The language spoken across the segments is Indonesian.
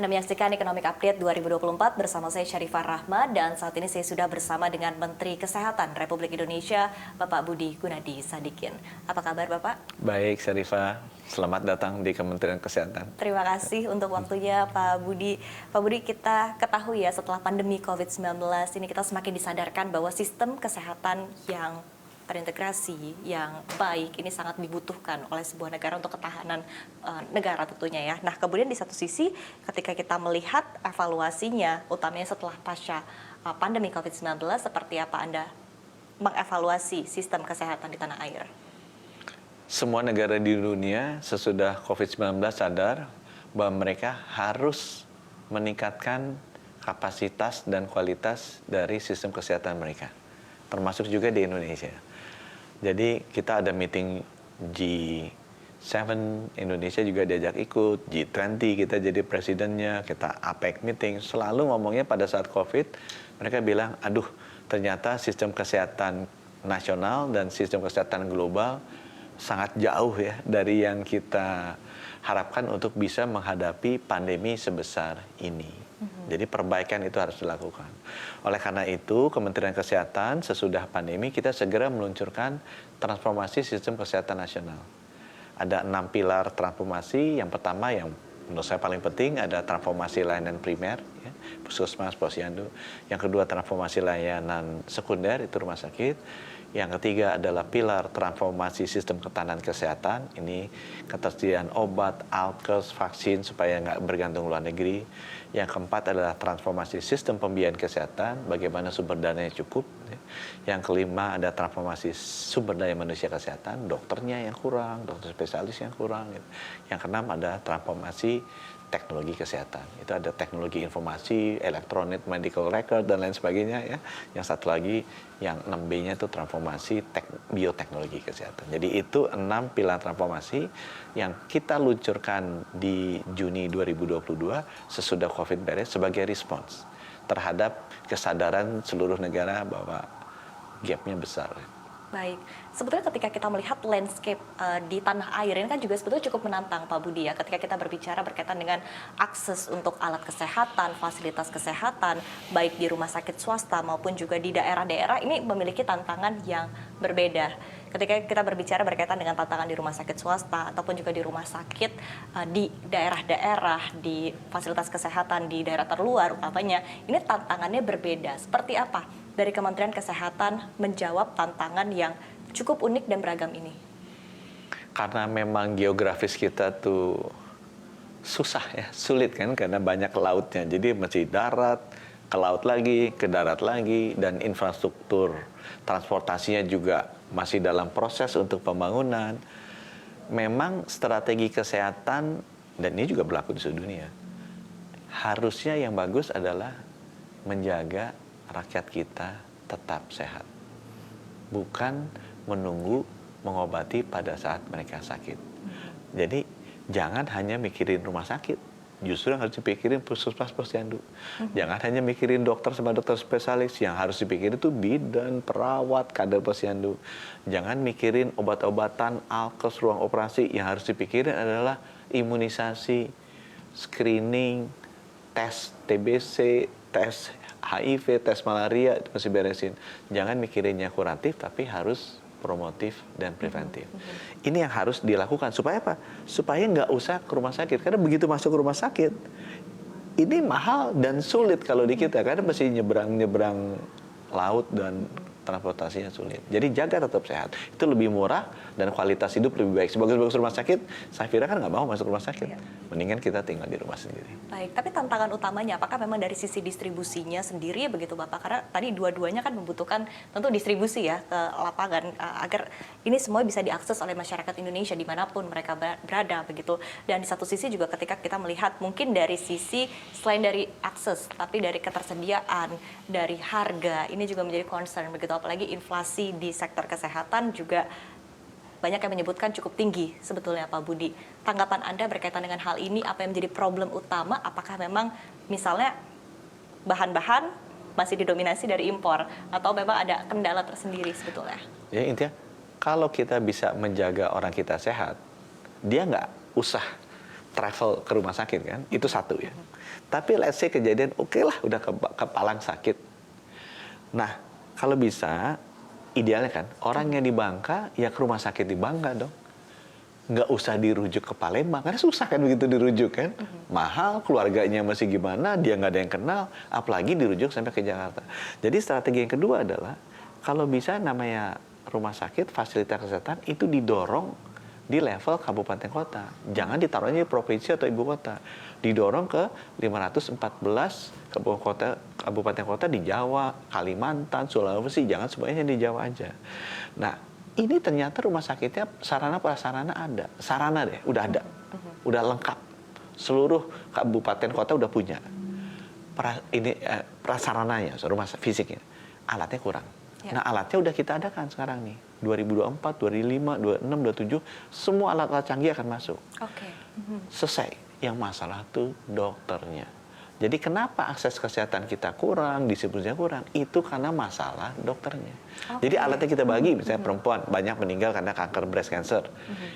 Anda menyaksikan Economic Update 2024 bersama saya Syarifah Rahma dan saat ini saya sudah bersama dengan Menteri Kesehatan Republik Indonesia, Bapak Budi Gunadi Sadikin. Apa kabar Bapak? Baik Syarifah, selamat datang di Kementerian Kesehatan. Terima kasih untuk waktunya Pak Budi. Pak Budi, kita ketahui ya setelah pandemi COVID-19 ini kita semakin disadarkan bahwa sistem kesehatan yang terintegrasi, yang baik ini sangat dibutuhkan oleh sebuah negara untuk ketahanan negara tentunya ya. Nah kemudian di satu sisi ketika kita melihat evaluasinya, utamanya setelah pasca pandemi COVID-19, seperti apa Anda mengevaluasi sistem kesehatan di tanah air? Semua negara di dunia sesudah COVID-19 sadar bahwa mereka harus meningkatkan kapasitas dan kualitas dari sistem kesehatan mereka, termasuk juga di Indonesia. Jadi kita ada meeting G7, Indonesia juga diajak ikut, G20 kita jadi presidennya, kita APEC meeting, selalu ngomongnya pada saat COVID, mereka bilang, aduh ternyata sistem kesehatan nasional dan sistem kesehatan global sangat jauh ya dari yang kita harapkan untuk bisa menghadapi pandemi sebesar ini. Jadi perbaikan itu harus dilakukan. Oleh karena itu, Kementerian Kesehatan sesudah pandemi kita segera meluncurkan transformasi sistem kesehatan nasional. Ada 6 pilar transformasi. Yang pertama yang menurut saya paling penting ada transformasi layanan primer, ya, puskesmas, posyandu. Yang kedua transformasi layanan sekunder, itu rumah sakit. Yang ketiga adalah pilar transformasi sistem ketahanan kesehatan. Ini ketersediaan obat, alkes, vaksin supaya nggak bergantung luar negeri. Yang keempat adalah transformasi sistem pembiayaan kesehatan, bagaimana sumber dananya cukup. Yang kelima ada transformasi sumber daya manusia kesehatan, dokternya yang kurang, dokter spesialis yang kurang. Yang keenam ada transformasi teknologi kesehatan. Itu ada teknologi informasi, elektronik, medical record, dan lain sebagainya. Ya. Yang satu lagi, yang 6B-nya itu transformasi bioteknologi kesehatan. Jadi itu 6 pilar transformasi yang kita luncurkan di Juni 2022 sesudah COVID beres sebagai respons terhadap kesadaran seluruh negara bahwa gap-nya besar. Baik, sebetulnya ketika kita melihat landscape di tanah air ini kan juga sebetulnya cukup menantang Pak Budi ya, ketika kita berbicara berkaitan dengan akses untuk alat kesehatan, fasilitas kesehatan, baik di rumah sakit swasta maupun juga di daerah-daerah ini memiliki tantangan yang berbeda. Ketika kita berbicara berkaitan dengan tantangan di rumah sakit swasta ataupun juga di rumah sakit di daerah-daerah, di fasilitas kesehatan di daerah terluar utamanya, ini tantangannya berbeda. Seperti apa dari Kementerian Kesehatan menjawab tantangan yang cukup unik dan beragam ini? Karena memang geografis kita tuh susah ya, sulit kan karena banyak lautnya. Jadi mesti darat, ke laut lagi, ke darat lagi, dan infrastruktur transportasinya juga masih dalam proses untuk pembangunan. Memang strategi kesehatan, dan ini juga berlaku di seluruh dunia, harusnya yang bagus adalah menjaga rakyat kita tetap sehat. Bukan menunggu mengobati pada saat mereka sakit. Jadi jangan hanya mikirin rumah sakit, justru yang harus dipikirin puskesmas, posyandu. Jangan hanya mikirin dokter sama dokter spesialis, yang harus dipikirin itu bidan, perawat, kader posyandu. Jangan mikirin obat-obatan, alkes, ruang operasi, yang harus dipikirin adalah imunisasi, screening, tes TBC, tes HIV, tes malaria, itu mesti beresin. Jangan mikirinnya kuratif, tapi harus promotif dan preventif. Ini yang harus dilakukan. Supaya apa? Supaya nggak usah ke rumah sakit. Karena begitu masuk ke rumah sakit, ini mahal dan sulit kalau di kita. Karena mesti nyebrang laut dan transportasinya sulit. Jadi jaga tetap sehat. Itu lebih murah dan kualitas hidup lebih baik. Sebagus-bagus rumah sakit, saya kira kan nggak mau masuk rumah sakit. Iya. Mendingan kita tinggal di rumah sendiri. Baik, tapi tantangan utamanya apakah memang dari sisi distribusinya sendiri begitu Bapak? Karena tadi dua-duanya kan membutuhkan tentu distribusi ya ke lapangan agar ini semua bisa diakses oleh masyarakat Indonesia dimanapun mereka berada begitu. Dan di satu sisi juga ketika kita melihat mungkin dari sisi selain dari akses, tapi dari ketersediaan, dari harga, ini juga menjadi concern begitu. Apalagi inflasi di sektor kesehatan juga banyak yang menyebutkan cukup tinggi sebetulnya Pak Budi. Tanggapan Anda berkaitan dengan hal ini, apa yang menjadi problem utama? Apakah memang misalnya bahan-bahan masih didominasi dari impor atau memang ada kendala tersendiri sebetulnya? Ya intinya kalau kita bisa menjaga orang kita sehat, dia nggak usah travel ke rumah sakit kan, itu satu ya. Tapi let's say kejadian oke lah udah kepalang sakit. Nah, kalau bisa idealnya kan orang yang di Bangka ya ke rumah sakit di Bangka dong. Nggak usah dirujuk ke Palembang, karena susah kan begitu dirujuk kan. Mahal, keluarganya masih gimana, dia nggak ada yang kenal, apalagi dirujuk sampai ke Jakarta. Jadi strategi yang kedua adalah, kalau bisa namanya rumah sakit, fasilitas kesehatan, itu didorong di level kabupaten kota. Jangan ditaruhnya di provinsi atau ibu kota. Didorong ke 514 kabupaten kota di Jawa, Kalimantan, Sulawesi, jangan semuanya di Jawa aja. Nah, ini ternyata rumah sakitnya sarana prasarana ada, sarana deh udah ada, udah lengkap, seluruh kabupaten kota udah punya. Prasarananya, rumah fisiknya, alatnya kurang. Ya. Nah alatnya udah kita adakan sekarang nih, 2024, 2025, 26, 27, semua alat-alat canggih akan masuk. Oke. Selesai. Yang masalah tuh dokternya. Jadi kenapa akses kesehatan kita kurang, distribusinya kurang? Itu karena masalah dokternya. Okay. Jadi alatnya kita bagi, misalnya perempuan banyak meninggal karena kanker breast cancer.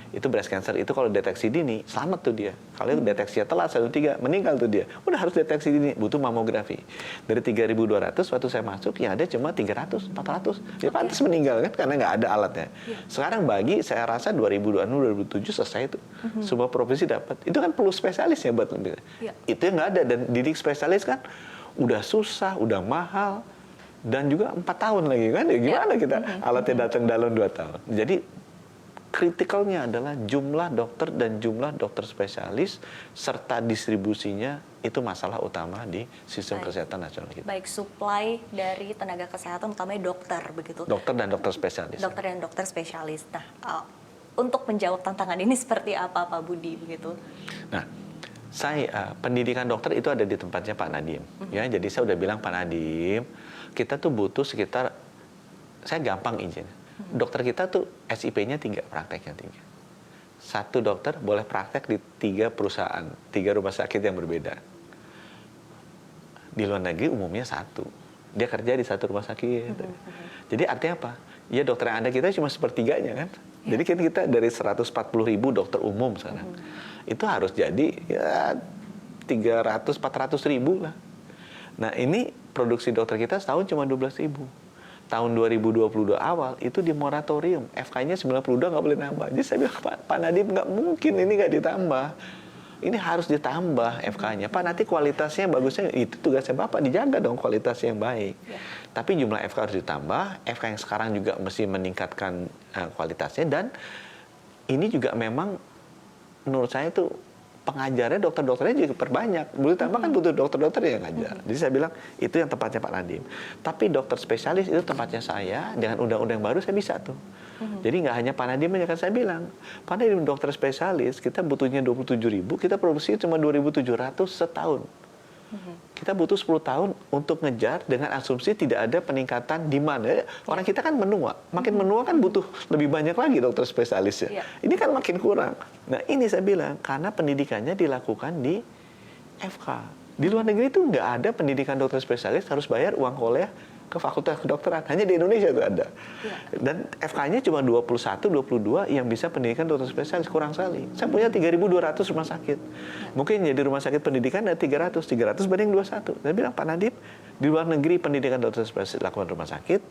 Itu breast cancer itu kalau deteksi dini, selamat tuh dia. Kalau deteksinya telat 1-3, meninggal tuh dia. Udah harus deteksi dini, butuh mamografi. Dari 3.200 waktu saya masuk, yang ada cuma 300, 400. Ya pantas meninggal kan, karena nggak ada alatnya. Sekarang bagi, saya rasa 2026, 2027 selesai itu. Semua provinsi dapat. Itu kan perlu spesialis ya buat lebih. Itu yang nggak ada, dan didik spesialis kan udah susah, udah mahal, dan juga 4 tahun lagi kan, ya gimana kita alatnya datang dalam 2 tahun. Jadi kritikalnya adalah jumlah dokter dan jumlah dokter spesialis serta distribusinya, itu masalah utama di sistem kesehatan nasional kita. Baik, supply dari tenaga kesehatan utamanya dokter begitu. Dokter dan dokter spesialis. Dokter dan dokter spesialis. Nah, untuk menjawab tantangan ini seperti apa Pak Budi begitu? Nah, pendidikan dokter itu ada di tempatnya Pak Nadiem. Ya, jadi saya udah bilang Pak Nadiem, kita tuh butuh sekitar, saya gampang izin. Dokter kita tuh SIP-nya 3, prakteknya 3. 1 dokter boleh praktek di 3 perusahaan, 3 rumah sakit yang berbeda. Di luar negeri umumnya 1. Dia kerja di 1 rumah sakit. Jadi artinya apa? Ya dokter yang ada kita cuma sepertiganya kan. Jadi kita dari 140.000 dokter umum sekarang. Itu harus jadi ya 300-400 ribu lah. Nah ini produksi dokter kita setahun cuma 12.000. Tahun 2022 awal itu di moratorium, FK-nya 92 nggak boleh nambah. Jadi saya bilang Pak Nadiem nggak mungkin ini nggak ditambah. Ini harus ditambah FK-nya. Pak nanti kualitasnya bagusnya, itu tugasnya Bapak, dijaga dong kualitasnya yang baik. Tapi jumlah FK harus ditambah, FK yang sekarang juga mesti meningkatkan kualitasnya, dan ini juga memang menurut saya tuh pengajarnya dokter-dokternya juga perbanyak. Butuh tambah kan butuh dokter-dokter yang ngajar. Jadi saya bilang itu yang tempatnya Pak Nadiem. Tapi dokter spesialis itu tempatnya saya. Dengan undang-undang baru saya bisa tuh. Jadi nggak hanya Pak Nadiem aja, kan saya bilang, Pak Nadiem dokter spesialis kita butuhnya 27.000, kita produksi cuma 2.700 setahun. Kita butuh 10 tahun untuk ngejar dengan asumsi tidak ada peningkatan demand. Orang kita kan menua. Makin menua kan butuh lebih banyak lagi dokter spesialisnya. Ini kan makin kurang. Nah ini saya bilang, karena pendidikannya dilakukan di FK. Di luar negeri itu nggak ada pendidikan dokter spesialis, harus bayar uang kuliah ke fakultas kedokteran. Hanya di Indonesia itu ada. Dan FK-nya cuma 21, 22 yang bisa pendidikan dokter spesialis, kurang sekali. Saya punya 3.200 rumah sakit. Mungkin jadi rumah sakit pendidikan ada 300 banding 21. Saya bilang, Pak Nadiem, di luar negeri pendidikan dokter spesialis lakukan rumah sakit.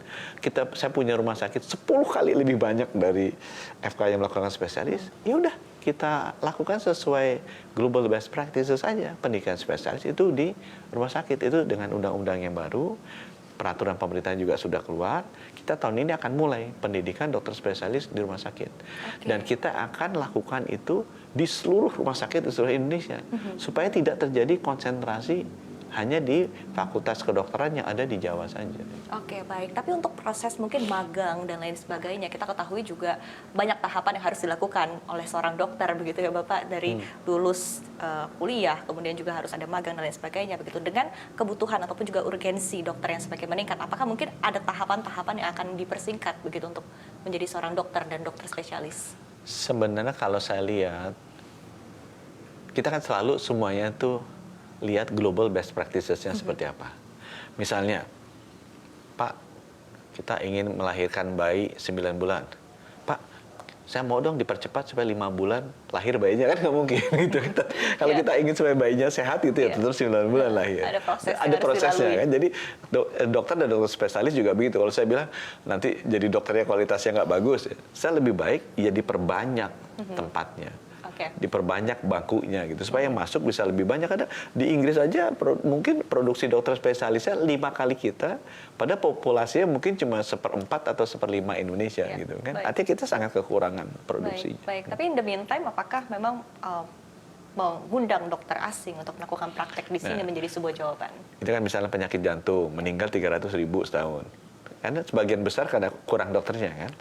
Saya punya rumah sakit 10 kali lebih banyak dari FK yang melakukan spesialis. Ya udah, kita lakukan sesuai global best practices saja. Pendidikan spesialis itu di rumah sakit itu dengan undang-undang yang baru. Peraturan pemerintah juga sudah keluar. Kita tahun ini akan mulai pendidikan dokter spesialis di rumah sakit. Dan kita akan lakukan itu di seluruh rumah sakit di seluruh Indonesia. Supaya tidak terjadi konsentrasi hanya di fakultas kedokteran yang ada di Jawa saja. Oke, baik. Tapi untuk proses mungkin magang dan lain sebagainya, kita ketahui juga banyak tahapan yang harus dilakukan oleh seorang dokter, begitu ya Bapak, dari lulus kuliah, kemudian juga harus ada magang dan lain sebagainya, begitu. Dengan kebutuhan ataupun juga urgensi dokter yang semakin meningkat, apakah mungkin ada tahapan-tahapan yang akan dipersingkat begitu untuk menjadi seorang dokter dan dokter spesialis? Sebenarnya kalau saya lihat, kita kan selalu semuanya tuh lihat global best practices-nya seperti apa. Misalnya, Pak, kita ingin melahirkan bayi 9 bulan. Pak, saya mau dong dipercepat supaya 5 bulan lahir bayinya, kan nggak mungkin gitu. Kalau Iya. kita ingin supaya bayinya sehat gitu ya, Iya. terus 9 bulan lahir. Ada proses yang Ada harus prosesnya dilalui. kan. Jadi dokter dan dokter spesialis juga begitu. Kalau saya bilang nanti jadi dokternya kualitasnya nggak bagus, saya lebih baik ya diperbanyak tempatnya. Oke. Diperbanyak bangkunya gitu supaya yang masuk bisa lebih banyak. Ada di Inggris aja mungkin produksi dokter spesialisnya 5 kali kita, pada populasinya mungkin cuma 1/4 atau 1/5 Indonesia Ya, gitu kan. baik. Artinya kita sangat kekurangan produksinya. Baik. Tapi in the meantime, apakah memang mengundang dokter asing untuk melakukan praktek di sini Nah. menjadi sebuah jawaban? Itu kan misalnya penyakit jantung, meninggal 300.000 setahun. Karena sebagian besar karena kurang dokternya kan.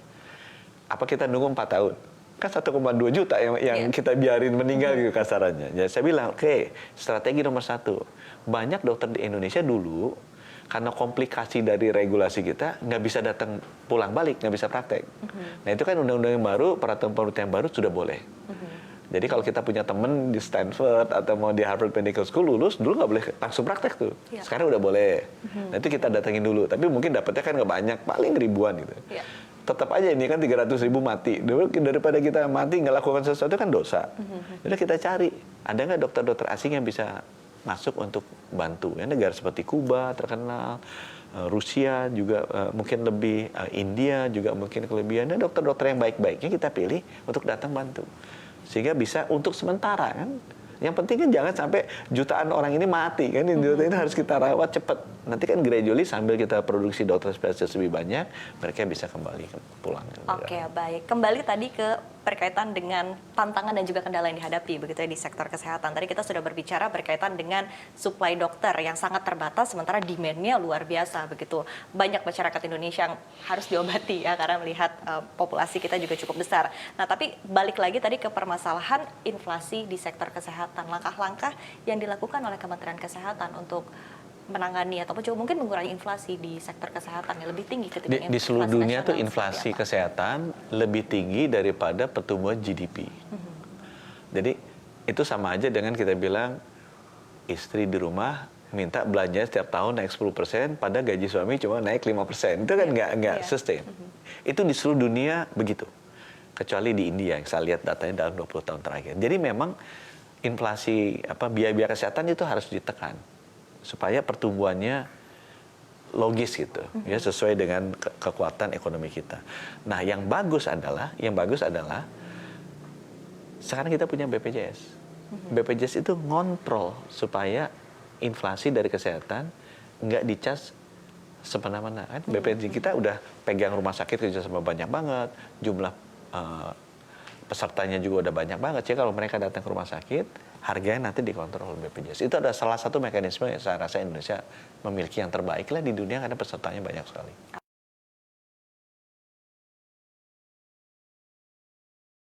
Apa kita nunggu 4 tahun? Kan 1,2 juta yang Iya. kita biarin meninggal gitu kasarannya. Jadi saya bilang, oke, strategi nomor 1. Banyak dokter di Indonesia dulu, karena komplikasi dari regulasi kita, nggak bisa datang pulang balik, nggak bisa praktek. Nah itu kan undang-undang yang baru, peraturan pemerintah yang baru sudah boleh. Jadi kalau kita punya temen di Stanford atau mau di Harvard Medical School lulus, dulu nggak boleh langsung praktek tuh. Iya. Sekarang udah boleh. Nah itu kita datengin dulu. Tapi mungkin dapetnya kan nggak banyak, paling ribuan gitu. Iya. Tetap aja ini kan 300.000 mati. Daripada kita mati nggak lakukan sesuatu kan dosa. Jadi kita cari, ada nggak dokter-dokter asing yang bisa masuk untuk bantu. Ya, negara seperti Kuba terkenal, Rusia juga mungkin lebih, India juga mungkin kelebihannya. Dokter-dokter yang baik-baiknya kita pilih untuk datang bantu. Sehingga bisa untuk sementara kan. Yang penting kan jangan sampai jutaan orang ini mati kan. Jutaan ini harus kita rawat cepat. Nanti kan gradually sambil kita produksi dokter spesialis lebih banyak, mereka bisa kembali pulang. Oke, baik. Kembali tadi ke berkaitan dengan tantangan dan juga kendala yang dihadapi begitu ya di sektor kesehatan. Tadi kita sudah berbicara berkaitan dengan suplai dokter yang sangat terbatas sementara demand-nya luar biasa begitu. Banyak masyarakat Indonesia yang harus diobati ya karena melihat populasi kita juga cukup besar. Nah, tapi balik lagi tadi ke permasalahan inflasi di sektor kesehatan. Langkah-langkah yang dilakukan oleh Kementerian Kesehatan untuk menangani ataupun juga mungkin mengurangi inflasi di sektor kesehatan yang lebih tinggi ketika Di seluruh dunia tuh nasional inflasi seperti apa? kesehatan lebih tinggi daripada pertumbuhan GDP. Jadi itu sama aja dengan kita bilang istri di rumah minta belanja setiap tahun naik 10%, pada gaji suami cuma naik 5%. Itu kan nggak Iya. sustain. Itu di seluruh dunia begitu. Kecuali di India yang saya lihat datanya dalam 20 tahun terakhir. Jadi memang inflasi biaya-biaya kesehatan itu harus ditekan supaya pertumbuhannya logis gitu, ya sesuai dengan kekuatan ekonomi kita. Nah, yang bagus adalah sekarang kita punya BPJS. BPJS itu ngontrol supaya inflasi dari kesehatan nggak dicas semena-mena kan. BPJS kita udah pegang rumah sakit kerja sama banyak banget, jumlah pesertanya juga udah banyak banget. Jadi kalau mereka datang ke rumah sakit, harganya nanti dikontrol oleh BPJS. Itu adalah salah satu mekanisme yang saya rasa Indonesia memiliki yang terbaik lah di dunia karena pesertanya banyak sekali.